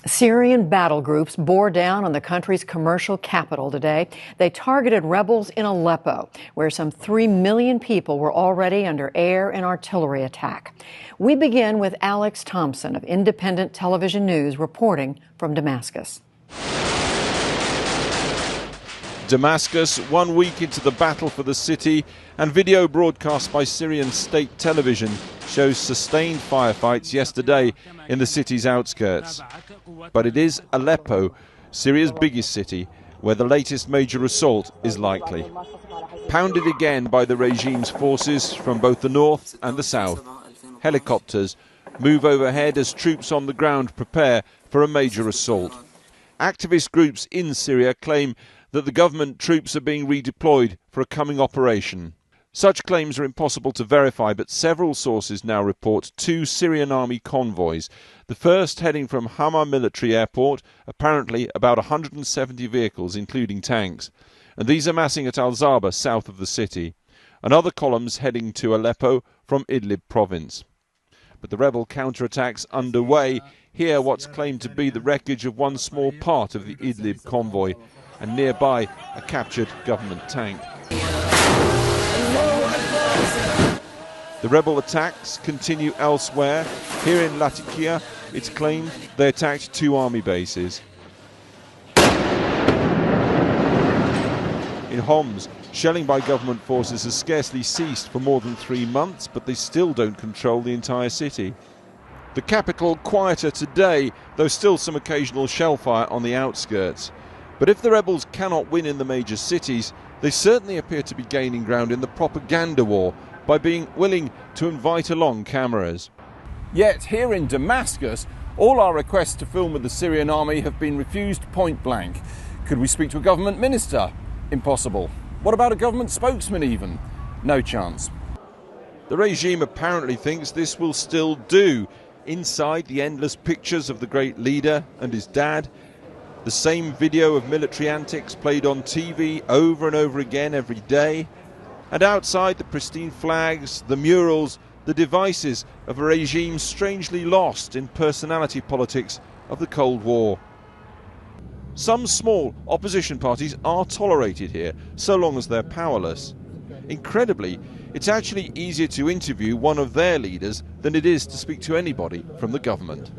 Syrian battle groups bore down on the country's commercial capital today. They targeted rebels in Aleppo, where some 3 million people were already under air and artillery attack. We begin with Alex Thompson of Independent Television News reporting from Damascus. Damascus, 1 week into the battle for the city, and video broadcast by Syrian state television shows sustained firefights yesterday in the city's outskirts. But it is Aleppo, Syria's biggest city, where the latest major assault is likely. Pounded again by the regime's forces from both the north and the south. Helicopters move overhead as troops on the ground prepare for a major assault. Activist groups in Syria claim that the government troops are being redeployed for a coming operation. Such claims are impossible to verify, but several sources now report 2 Syrian army convoys, the first heading from Hama military airport, apparently about 170 vehicles including tanks, and these are massing at Al-Zaba south of the city, and other columns heading to Aleppo from Idlib province. But the rebel counterattacks underway. Here what's claimed to be the wreckage of one small part of the Idlib convoy, and nearby a captured government tank. The rebel attacks continue elsewhere. Here in Latakia, it's claimed they attacked 2 army bases. In Homs, shelling by government forces has scarcely ceased for more than 3 months, but they still don't control the entire city. The capital quieter today, though still some occasional shellfire on the outskirts. But if the rebels cannot win in the major cities, they certainly appear to be gaining ground in the propaganda war by being willing to invite along cameras. Yet here in Damascus, all our requests to film with the Syrian army have been refused point blank. Could we speak to a government minister? Impossible. What about a government spokesman even? No chance. The regime apparently thinks this will still do. Inside, the endless pictures of the great leader and his dad, the same video of military antics played on TV over and over again every day. And outside, the pristine flags, the murals, the devices of a regime strangely lost in personality politics of the Cold War. Some small opposition parties are tolerated here, so long as they're powerless. Incredibly, it's actually easier to interview one of their leaders than it is to speak to anybody from the government.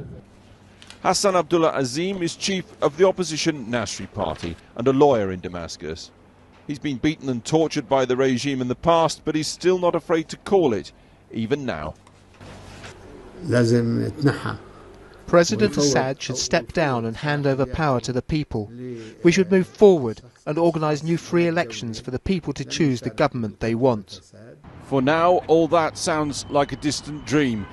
Hassan Abdullah Azim is chief of the opposition Nasri party and a lawyer in Damascus. He's been beaten and tortured by the regime in the past, but he's still not afraid to call it, even now. President Assad should step down and hand over power to the people. We should move forward and organise new free elections for the people to choose the government they want. For now, all that sounds like a distant dream.